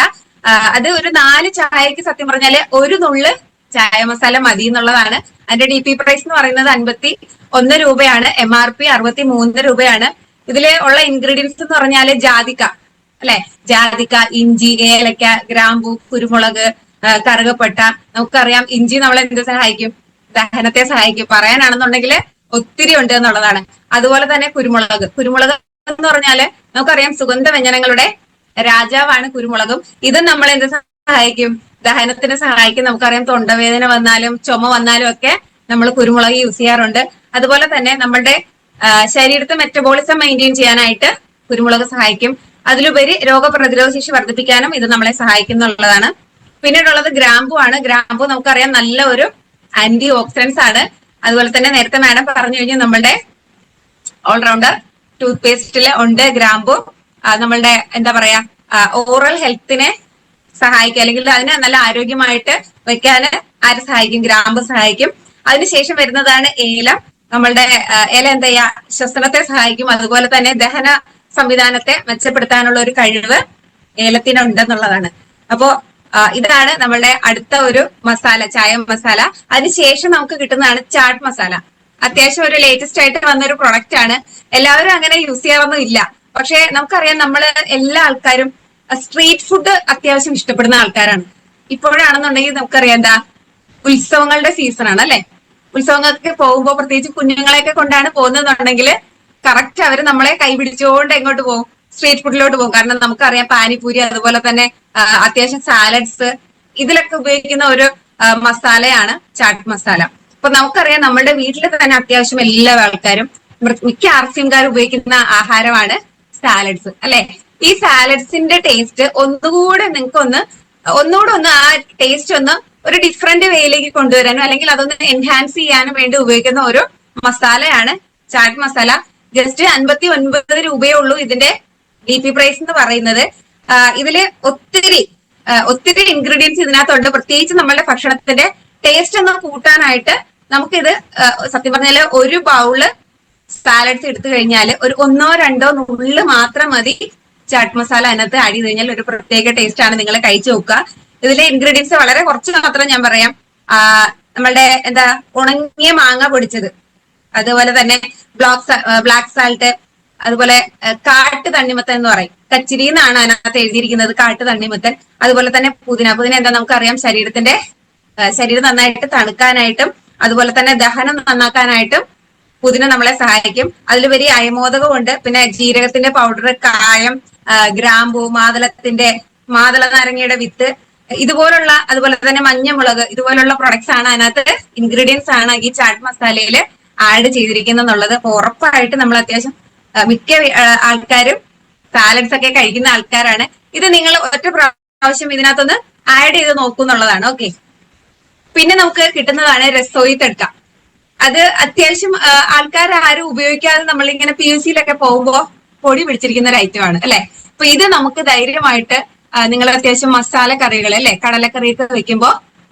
അത് ഒരു 4 ചായക്ക് സത്യം പറഞ്ഞാല് ഒരു നുള്ള് ചായ മസാല മതി എന്നുള്ളതാണ്. അതിന്റെ DP പ്രൈസ് എന്ന് പറയുന്നത് 51 രൂപയാണ്. MRP 63 രൂപയാണ്. ഇതില് ഉള്ള ഇൻഗ്രീഡിയൻസ് എന്ന് പറഞ്ഞാല് ജാതിക്ക അല്ലെ, ജാതിക്ക, ഇഞ്ചി, ഏലക്ക, ഗ്രാമ്പു, കുരുമുളക്, കറുകപ്പട്ട. നമുക്കറിയാം ഇഞ്ചി നമ്മളെ എന്ത് സഹായിക്കും, ദഹനത്തെ സഹായിക്കും. പറയാനാണെന്നുണ്ടെങ്കിൽ ഒത്തിരി ഉണ്ട് എന്നുള്ളതാണ്. അതുപോലെ തന്നെ കുരുമുളക്. കുരുമുളക് എന്ന് പറഞ്ഞാല് നമുക്കറിയാം സുഗന്ധ വ്യഞ്ജനങ്ങളുടെ രാജാവാണ് കുരുമുളകും. ഇത് നമ്മളെ എന്ത് സഹായിക്കും? ദഹനത്തിന് സഹായിക്കും. നമുക്കറിയാം തൊണ്ടവേദന വന്നാലും ചുമ വന്നാലും ഒക്കെ നമ്മൾ കുരുമുളക് യൂസ് ചെയ്യാറുണ്ട്. അതുപോലെ തന്നെ നമ്മുടെ ശരീരത്തെ മെറ്റബോളിസം മെയിൻറ്റെയിൻ ചെയ്യാനായിട്ട് കുരുമുളക് സഹായിക്കും. അതിലുപരി രോഗപ്രതിരോധ ശേഷി വർദ്ധിപ്പിക്കാനും ഇത് നമ്മളെ സഹായിക്കുന്നുള്ളതാണ്. പിന്നീടുള്ളത് ഗ്രാമ്പു ആണ്. ഗ്രാമ്പു നമുക്കറിയാം നല്ല ഒരു ആന്റി ഓക്സിഡൻസ് ആണ്. അതുപോലെ തന്നെ നേരത്തെ മാഡം പറഞ്ഞു കഴിഞ്ഞാൽ നമ്മളുടെ ഓൾറൗണ്ടർ ടൂത്ത് പേസ്റ്റില് ഉണ്ട് ഗ്രാമ്പു. നമ്മളുടെ എന്താ പറയാ ഓറൽ ഹെൽത്തിനെ സഹായിക്കും, അല്ലെങ്കിൽ അതിനെ നല്ല ആരോഗ്യമായിട്ട് വെക്കാൻ ആര് സഹായിക്കും? ഗ്രാമ്പ് സഹായിക്കും. അതിനുശേഷം വരുന്നതാണ് ഏലം. നമ്മളുടെ ഇല എന്താ ചെയ്യാ? ശ്വസനത്തെ സഹായിക്കും. അതുപോലെ തന്നെ ദഹന സംവിധാനത്തെ മെച്ചപ്പെടുത്താനുള്ള ഒരു കഴിവ് ഏലത്തിനുണ്ടെന്നുള്ളതാണ്. അപ്പോ ഇതാണ് നമ്മളുടെ അടുത്ത ഒരു മസാല, ചായ മസാല. അതിനുശേഷം നമുക്ക് കിട്ടുന്നതാണ് ചാട്ട് മസാല. അത്യാവശ്യം ഒരു ലേറ്റസ്റ്റ് ആയിട്ട് വന്നൊരു പ്രൊഡക്റ്റ് ആണ്. എല്ലാവരും അങ്ങനെ യൂസ് ചെയ്യാറൊന്നും ഇല്ല. പക്ഷെ നമുക്കറിയാം നമ്മള് എല്ലാ ആൾക്കാരും സ്ട്രീറ്റ് ഫുഡ് അത്യാവശ്യം ഇഷ്ടപ്പെടുന്ന ആൾക്കാരാണ്. ഇപ്പോഴാണെന്നുണ്ടെങ്കിൽ നമുക്കറിയാം എന്താ ഉത്സവങ്ങളുടെ സീസൺ ആണ് അല്ലെ. ഉത്സവങ്ങൾക്ക് പോകുമ്പോൾ പ്രത്യേകിച്ച് കുഞ്ഞുങ്ങളെയൊക്കെ കൊണ്ടാണ് പോകുന്നതെന്നുണ്ടെങ്കിൽ കറക്റ്റ് അവര് നമ്മളെ കൈപിടിച്ചുകൊണ്ട് എങ്ങോട്ട് പോകും? സ്ട്രീറ്റ് ഫുഡിലോട്ട് പോകും. കാരണം നമുക്കറിയാം പാനിപൂരി, അതുപോലെ തന്നെ അത്യാവശ്യം സാലഡ്സ്, ഇതിലൊക്കെ ഉപയോഗിക്കുന്ന ഒരു മസാലയാണ് ചാട്ട് മസാല. അപ്പൊ നമുക്കറിയാം നമ്മുടെ വീട്ടിൽ തന്നെ അത്യാവശ്യം എല്ലാ ആൾക്കാരും മിക്ക ആർസിയംകാരും ഉപയോഗിക്കുന്ന ആഹാരമാണ് സാലഡ്സ് അല്ലെ. ഈ സാലഡ്സിന്റെ ടേസ്റ്റ് ഒന്നുകൂടെ നിങ്ങൾക്ക് ഒന്നുകൂടെ ആ ടേസ്റ്റ് ഒരു ഡിഫറെന്റ് വേയിലേക്ക് കൊണ്ടുവരാനും അല്ലെങ്കിൽ അതൊന്ന് എൻഹാൻസ് ചെയ്യാനും വേണ്ടി ഉപയോഗിക്കുന്ന ഒരു മസാലയാണ് ചാട്ട് മസാല. ജസ്റ്റ് 59 രൂപയേ ഉള്ളൂ ഇതിന്റെ DP പ്രൈസ് എന്ന് പറയുന്നത്. ഇതില് ഒത്തിരി ഇൻഗ്രീഡിയൻസ് ഇതിനകത്തുണ്ട്. പ്രത്യേകിച്ച് നമ്മളുടെ ഭക്ഷണത്തിന്റെ ടേസ്റ്റ് ഒന്ന് കൂട്ടാനായിട്ട് നമുക്കിത് സത്യം പറഞ്ഞാല് ഒരു ബൗള് സാലഡ്സ് എടുത്തു കഴിഞ്ഞാൽ ഒരു 1-2 നുള്ള് മാത്രം മതി ചാട്ട് മസാല അതിനകത്ത് ആഡ് ചെയ്ത് കഴിഞ്ഞാൽ ഒരു പ്രത്യേക ടേസ്റ്റ് ആണ്. നിങ്ങൾ കഴിച്ചു നോക്കുക. ഇതിലെ ഇൻഗ്രീഡിയൻസ് വളരെ കുറച്ച് മാത്രം ഞാൻ പറയാം. നമ്മളുടെ എന്താ ഉണങ്ങിയ മാങ്ങ പൊടിച്ചത്, അതുപോലെ തന്നെ ബ്ലാക്ക് സാൾട്ട്, അതുപോലെ കാട്ട് തണ്ണിമത്തൻ എന്ന് പറയും, കച്ചിരി എന്നാണ് അതിനകത്ത് എഴുതിയിരിക്കുന്നത്, കാട്ട് തണ്ണിമത്തൻ. അതുപോലെ തന്നെ പുതിന എന്താ നമുക്കറിയാം ശരീരം നന്നായിട്ട് തണുക്കാനായിട്ടും അതുപോലെ തന്നെ ദഹനം നന്നാക്കാനായിട്ടും പുതിന നമ്മളെ സഹായിക്കും. അതിലുപരി അയമോദകമുണ്ട്. പിന്നെ ജീരകത്തിന്റെ പൗഡർ, കായം, ഗ്രാമ്പു, മാതള നാരങ്ങയുടെ വിത്ത്, ഇതുപോലുള്ള, അതുപോലെ തന്നെ മഞ്ഞമുളക്, ഇതുപോലുള്ള പ്രൊഡക്ട്സ് ആണ് അതിനകത്ത് ഇൻഗ്രീഡിയൻസ് ആണ് ഈ ചാട്ട് മസാലയിൽ ആഡ് ചെയ്തിരിക്കുന്നുള്ളത്. അപ്പൊ ഉറപ്പായിട്ട് നമ്മൾ അത്യാവശ്യം മിക്ക ആൾക്കാരും സാലഡ്സ് ഒക്കെ കഴിക്കുന്ന ആൾക്കാരാണ്. ഇത് നിങ്ങൾ ഒറ്റ പ്രാവശ്യം ഇതിനകത്തൊന്ന് ആഡ് ചെയ്ത് നോക്കുന്നുള്ളതാണ്. ഓക്കെ. പിന്നെ നമുക്ക് കിട്ടുന്നതാണ് രസോയി തടുക്ക. അത് അത്യാവശ്യം ആൾക്കാർ ആരും ഉപയോഗിക്കാതെ നമ്മളിങ്ങനെ PUCയിലൊക്കെ പോകുമ്പോ പൊടി പിടിച്ചിരിക്കുന്ന ഒരു ഐറ്റം ആണ് അല്ലെ. അപ്പൊ ഇത് നമുക്ക് ധൈര്യമായിട്ട് നിങ്ങൾ അത്യാവശ്യം മസാല കറികൾ അല്ലെ, കടലക്കറിയൊക്കെ വെക്കുമ്പോ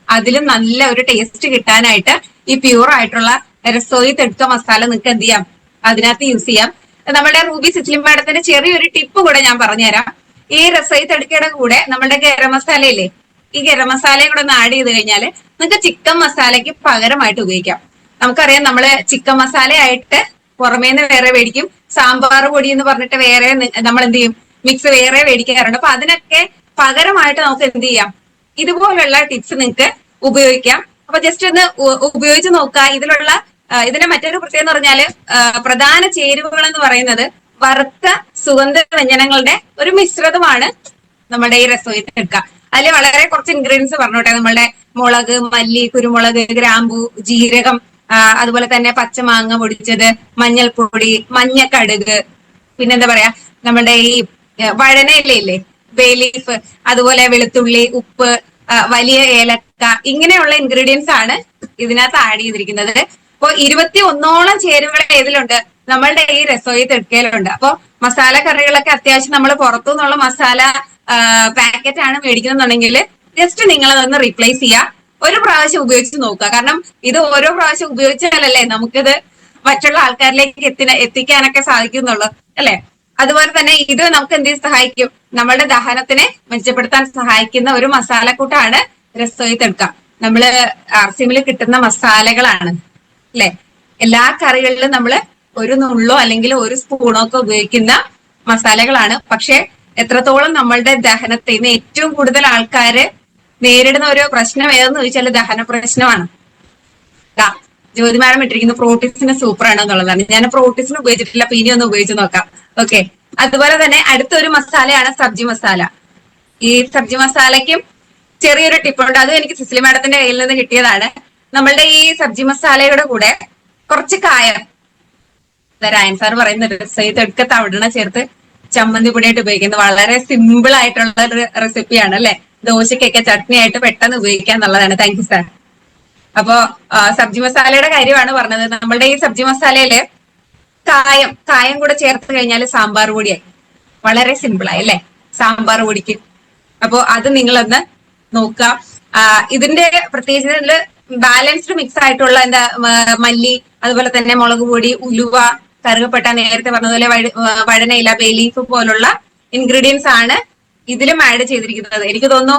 അതിലും നല്ല ഒരു ടേസ്റ്റ് കിട്ടാനായിട്ട് ഈ പ്യൂർ ആയിട്ടുള്ള രസോയി തടുക്ക മസാല നിങ്ങൾക്ക് എന്ത് ചെയ്യാം? അതിനകത്ത് യൂസ് ചെയ്യാം. നമ്മുടെ റൂബി സിസ്ലിം മാഡത്തിന്റെ ചെറിയൊരു ടിപ്പ് കൂടെ ഞാൻ പറഞ്ഞുതരാം. ഈ രസോയി തടുക്കയുടെ കൂടെ നമ്മുടെ ഗരം മസാല ഇല്ലേ, ഈ ഗരം മസാലയും കൂടെ ഒന്ന് ആഡ് ചെയ്ത് കഴിഞ്ഞാൽ നിങ്ങൾക്ക് ചിക്കൻ മസാലയ്ക്ക് പകരമായിട്ട് ഉപയോഗിക്കാം. നമുക്കറിയാം നമ്മള് ചിക്കൻ മസാലയായിട്ട് പുറമേന്ന് വേറെ മേടിക്കും, സാമ്പാർ പൊടി എന്ന് പറഞ്ഞിട്ട് വേറെ നമ്മൾ എന്ത് ചെയ്യും, മിക്സ് വേറെ മേടിക്കാറുണ്ട്. അപ്പൊ അതിനൊക്കെ പകരമായിട്ട് നമുക്ക് എന്ത് ചെയ്യാം? ഇതുപോലുള്ള ടിപ്സ് നിങ്ങൾക്ക് ഉപയോഗിക്കാം. അപ്പൊ ജസ്റ്റ് ഒന്ന് ഉപയോഗിച്ച് നോക്കുക. ഇതിന്റെ മറ്റൊരു പ്രത്യേകത എന്ന് പറഞ്ഞാല് പ്രധാന ചേരുവകൾ എന്ന് പറയുന്നത് വറുത്ത സുഗന്ധ വ്യഞ്ജനങ്ങളുടെ ഒരു മിശ്രിതമാണ് നമ്മുടെ ഈ രസോയി തടുക്ക. അതിൽ വളരെ കുറച്ച് ഇൻഗ്രീഡിയൻസ് പറഞ്ഞോട്ടെ. നമ്മളുടെ മുളക്, മല്ലി, കുരുമുളക്, ഗ്രാമ്പു, ജീരകം, അതുപോലെ തന്നെ പച്ചമാങ്ങ പൊടിച്ചത്, മഞ്ഞൾപ്പൊടി, മഞ്ഞക്കടുക്, പിന്നെന്താ പറയാ നമ്മുടെ ഈ വഴനയിലയില്ലേ, ബേ ലീഫ്, അതുപോലെ വെളുത്തുള്ളി, ഉപ്പ്, വലിയ ഏലക്ക, ഇങ്ങനെയുള്ള ഇൻഗ്രീഡിയൻസ് ആണ് ഇതിനകത്ത് ആഡ് ചെയ്തിരിക്കുന്നത്. അപ്പൊ 21ഓളം ചേരുവകൾ ഏതിലുണ്ട്? നമ്മളുടെ ഈ രസോയി തടുക്കയിലുണ്ട്. അപ്പൊ മസാല കറികളൊക്കെ അത്യാവശ്യം നമ്മൾ പുറത്തുനിന്നുള്ള മസാല പാക്കറ്റ് ആണ് മേടിക്കുന്നുണ്ടെങ്കിൽ ജസ്റ്റ് നിങ്ങൾ അതൊന്ന് റീപ്ലേസ് ചെയ്യുക. ഒരു പ്രാവശ്യം ഉപയോഗിച്ച് നോക്കുക. കാരണം ഇത് ഓരോ പ്രാവശ്യം ഉപയോഗിച്ചാലല്ലേ നമുക്കിത് മറ്റുള്ള ആൾക്കാരിലേക്ക് എത്തിക്കാനൊക്കെ സാധിക്കുന്നുള്ളൂ അല്ലെ. അതുപോലെ തന്നെ ഇത് നമുക്ക് എന്ത് സഹായിക്കും? നമ്മളുടെ ദഹനത്തിനെ മെച്ചപ്പെടുത്താൻ സഹായിക്കുന്ന ഒരു മസാലക്കൂട്ടാണ് രസോയി തടുക്ക. നമ്മള് RCMൽ കിട്ടുന്ന മസാലകളാണ് അല്ലെ. എല്ലാ കറികളിലും നമ്മൾ ഒരു നുള്ളോ അല്ലെങ്കിൽ ഒരു സ്പൂണോ ഒക്കെ ഉപയോഗിക്കുന്ന മസാലകളാണ്. പക്ഷെ എത്രത്തോളം നമ്മളുടെ ദഹനത്തെ ഇന്ന് ഏറ്റവും കൂടുതൽ ആൾക്കാര് നേരിടുന്ന ഒരു പ്രശ്നം ഏതെന്ന് ചോദിച്ചാൽ ദഹന പ്രശ്നമാണ്. ജ്യോതി മാഡം ഇട്ടിരിക്കുന്ന പ്രോട്ടീസിന് സൂപ്പർ ആണ് എന്നുള്ളതാണ്. ഞാൻ പ്രോട്ടീസിന് ഉപയോഗിച്ചിട്ടില്ല, അപ്പൊ ഇനി ഒന്ന് ഉപയോഗിച്ച് നോക്കാം. ഓക്കെ, അതുപോലെ തന്നെ അടുത്തൊരു മസാലയാണ് സബ്ജി മസാല. ഈ സബ്ജി മസാലയ്ക്കും ചെറിയൊരു ടിപ്പുണ്ട്, അതും എനിക്ക് സിസിലി മാഡത്തിന്റെ കയ്യിൽ നിന്ന് കിട്ടിയതാണ്. നമ്മളുടെ ഈ സബ്ജി മസാലയുടെ കൂടെ കുറച്ച് കായം, രായൻ സാർ പറയുന്ന എടുക്ക തവിടണ ചേർത്ത് ചമ്മന്തി പൊടിയായിട്ട് ഉപയോഗിക്കുന്നത് വളരെ സിമ്പിൾ ആയിട്ടുള്ള ഒരു റെസിപ്പിയാണ് അല്ലെ. ദോശയ്ക്കൊക്കെ ചട്നി ആയിട്ട് പെട്ടെന്ന് ഉപയോഗിക്കുക എന്നുള്ളതാണ്. Thank you sir. അപ്പോ സബ്ജി മസാലയുടെ കാര്യമാണ് പറഞ്ഞത്. നമ്മളുടെ ഈ സബ്ജി മസാലയില് കായം കൂടെ ചേർത്ത് കഴിഞ്ഞാൽ സാമ്പാർ പൊടിയായി. വളരെ സിമ്പിളായി അല്ലെ സാമ്പാർ പൊടിക്ക്. അപ്പോ അത് നിങ്ങളൊന്ന് നോക്കുക. ഇതിന്റെ പ്രത്യേകിച്ച് ബാലൻസ്ഡ് മിക്സ് ആയിട്ടുള്ള എന്താ മല്ലി, അതുപോലെ തന്നെ മുളക് പൊടി, ഉലുവ, കറുകപ്പട്ട, നേരത്തെ പറഞ്ഞതുപോലെ വഴനയില, ബേ ലീഫ് പോലുള്ള ഇൻഗ്രീഡിയൻസ് ആണ് ഇതിലും ആഡ് ചെയ്തിരിക്കുന്നത്. എനിക്ക് തോന്നുന്നു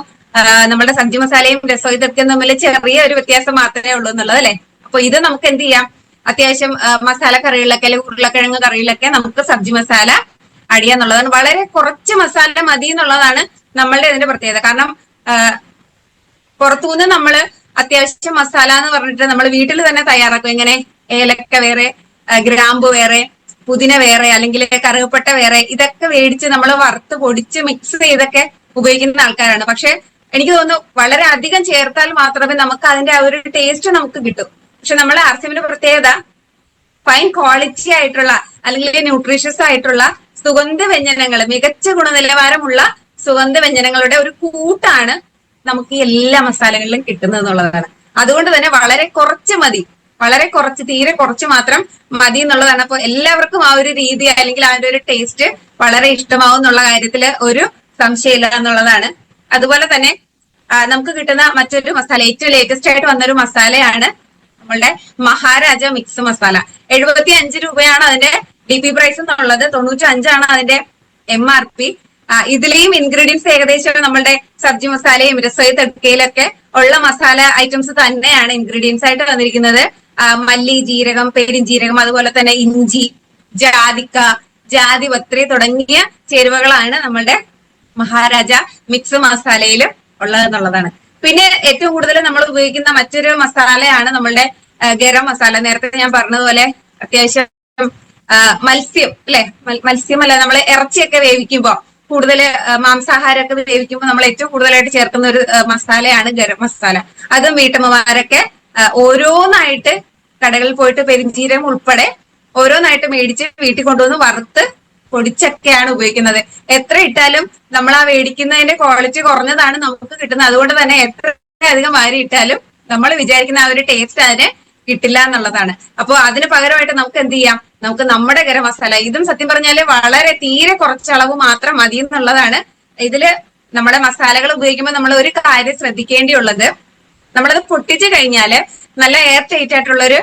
നമ്മുടെ സബ്ജി മസാലയും രസവും ഇതൊക്കെ തമ്മിൽ ചെറിയ ഒരു വ്യത്യാസം മാത്രമേ ഉള്ളൂ എന്നുള്ളത് അല്ലെ. അപ്പൊ ഇത് നമുക്ക് എന്ത് ചെയ്യാം, അത്യാവശ്യം മസാല കറികളിലൊക്കെ അല്ലെങ്കിൽ ഉരുളക്കിഴങ്ങ് കറിയിലൊക്കെ നമുക്ക് സബ്ജി മസാല ആഡ് ചെയ്യാന്നുള്ളതാണ്. വളരെ കുറച്ച് മസാല മതി എന്നുള്ളതാണ് നമ്മളുടെ ഇതിന്റെ പ്രത്യേകത. കാരണം പുറത്തുനിന്ന് നമ്മള് അത്യാവശ്യം മസാല എന്ന് പറഞ്ഞിട്ട് നമ്മൾ വീട്ടിൽ തന്നെ തയ്യാറാക്കും. എങ്ങനെ ഏലക്ക വേറെ, ഗ്രാമ്പു വേറെ, പുതിന വേറെ, അല്ലെങ്കിൽ കറുകപ്പട്ട വേറെ, ഇതൊക്കെ മേടിച്ച് നമ്മൾ വറുത്ത് പൊടിച്ച് മിക്സ് ചെയ്തൊക്കെ ഉപയോഗിക്കുന്ന ആൾക്കാരാണ്. പക്ഷെ എനിക്ക് തോന്നുന്നു വളരെ അധികം ചേർത്താൽ മാത്രമേ നമുക്ക് അതിന്റെ ആ ഒരു ടേസ്റ്റ് നമുക്ക് കിട്ടും. പക്ഷെ നമ്മൾ ആർസിഎമ്മിന്റെ പ്രത്യേകത ഫൈൻ ക്വാളിറ്റി ആയിട്ടുള്ള അല്ലെങ്കിൽ ന്യൂട്രീഷ്യസ് ആയിട്ടുള്ള സുഗന്ധ വ്യഞ്ജനങ്ങൾ, മികച്ച ഗുണനിലവാരമുള്ള സുഗന്ധ വ്യഞ്ജനങ്ങളുടെ ഒരു കൂട്ടാണ് നമുക്ക് എല്ലാ മസാലകളിലും കിട്ടുന്നത് എന്നുള്ളതാണ്. അതുകൊണ്ട് തന്നെ വളരെ കുറച്ച് മതി, വളരെ കുറച്ച്, തീരെ കുറച്ച് മാത്രം മതി എന്നുള്ളതാണ്. അപ്പൊ എല്ലാവർക്കും ആ ഒരു രീതി അല്ലെങ്കിൽ അതിന്റെ ഒരു ടേസ്റ്റ് വളരെ ഇഷ്ടമാവും എന്നുള്ള കാര്യത്തിൽ ഒരു സംശയമില്ല എന്നുള്ളതാണ്. അതുപോലെ തന്നെ നമുക്ക് കിട്ടുന്ന മറ്റൊരു മസാല, ഏറ്റവും ലേറ്റസ്റ്റ് ആയിട്ട് വന്നൊരു മസാലയാണ് നമ്മളുടെ മഹാരാജ മിക്സ് മസാല. 75 രൂപയാണ് അതിന്റെ DP പ്രൈസ് എന്നുള്ളത്, 95 അതിന്റെ MRP. ഇതിലെയും ഇൻഗ്രീഡിയൻസ് ഏകദേശം നമ്മളുടെ സബ്ജി മസാലയും രസോയി തടുക്കയിലൊക്കെ ഉള്ള മസാല ഐറ്റംസ് തന്നെയാണ് ഇൻഗ്രീഡിയൻസ് ആയിട്ട് വന്നിരിക്കുന്നത്. മല്ലി, ജീരകം, പെരിഞ്ജീരകം, അതുപോലെ തന്നെ ഇഞ്ചി, ജാതിക്ക, ജാതിപത്രി തുടങ്ങിയ ചേരുവകളാണ് നമ്മളുടെ മഹാരാജ മിക്സ് മസാലയിൽ ഉള്ളതെന്നുള്ളതാണ്. പിന്നെ ഏറ്റവും കൂടുതൽ നമ്മൾ ഉപയോഗിക്കുന്ന മറ്റൊരു മസാലയാണ് നമ്മളുടെ ഗരം മസാല. നേരത്തെ ഞാൻ പറഞ്ഞതുപോലെ അത്യാവശ്യം മത്സ്യം അല്ലെ, മത്സ്യമല്ല, നമ്മൾ ഇറച്ചിയൊക്കെ വേവിക്കുമ്പോൾ കൂടുതൽ മാംസാഹാരമൊക്കെ വേവിക്കുമ്പോൾ നമ്മൾ ഏറ്റവും കൂടുതലായിട്ട് ചേർക്കുന്ന ഒരു മസാലയാണ് ഗരം മസാല. അതും വീട്ടമ്മമാരൊക്കെ ഓരോന്നായിട്ട് കടകളിൽ പോയിട്ട് പെരിഞ്ജീരകം ഉൾപ്പെടെ ഓരോന്നായിട്ട് മേടിച്ച് വീട്ടിൽ കൊണ്ടുവന്ന് വറുത്ത് പൊടിച്ചൊക്കെയാണ് ഉപയോഗിക്കുന്നത്. എത്ര ഇട്ടാലും നമ്മൾ ആ മേടിക്കുന്നതിന്റെ ക്വാളിറ്റി കുറഞ്ഞതാണ് നമുക്ക് കിട്ടുന്നത്. അതുകൊണ്ട് തന്നെ എത്ര അധികം വാരി ഇട്ടാലും നമ്മൾ വിചാരിക്കുന്ന ആ ഒരു ടേസ്റ്റ് അതിന് കിട്ടില്ല എന്നുള്ളതാണ്. അപ്പോൾ അതിന് പകരമായിട്ട് നമുക്ക് എന്ത് ചെയ്യാം, നമുക്ക് നമ്മുടെ ഗരം മസാല, ഇതും സത്യം പറഞ്ഞാല് വളരെ തീരെ കുറച്ചളവ് മാത്രം മതി എന്നുള്ളതാണ്. ഇതില് നമ്മുടെ മസാലകൾ ഉപയോഗിക്കുമ്പോൾ നമ്മൾ ഒരു കാര്യം ശ്രദ്ധിക്കേണ്ടിയുള്ളത്, നമ്മളത് പൊട്ടിച്ചു കഴിഞ്ഞാല് നല്ല എയർ ടൈറ്റ് ആയിട്ടുള്ളൊരു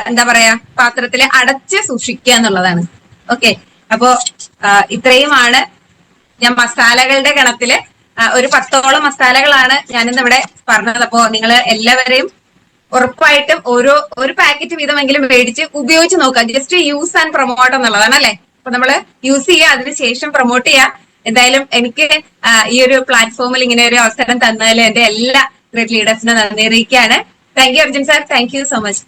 എന്താ പറയാ പാത്രത്തില് അടച്ച് സൂക്ഷിക്കുക എന്നുള്ളതാണ്. ഓക്കെ, അപ്പോ ഇത്രയുമാണ് ഞാൻ മസാലകളുടെ ഗണത്തില് ഒരു 10ഓളം മസാലകളാണ് ഞാനിന്ന് ഇവിടെ പറഞ്ഞത്. അപ്പോ നിങ്ങൾ എല്ലാവരെയും ഉറപ്പായിട്ടും ഒരു പാക്കറ്റ് വീതമെങ്കിലും മേടിച്ച് ഉപയോഗിച്ച് നോക്കുക. ജസ്റ്റ് യൂസ് ആൻഡ് പ്രൊമോട്ട് എന്നുള്ളതാണ് അല്ലെ. അപ്പൊ നമ്മള് യൂസ് ചെയ്യുക, അതിനുശേഷം പ്രൊമോട്ട് ചെയ്യുക. എന്തായാലും എനിക്ക് ഈ ഒരു പ്ലാറ്റ്ഫോമിൽ ഇങ്ങനെ ഒരു അവസരം തന്നതിൽ എന്റെ എല്ലാ ഗ്രേറ്റ് ലീഡേഴ്സിനും നന്ദി അറിയിക്കുകയാണ്. Thank you Arjun sir, thank you so much.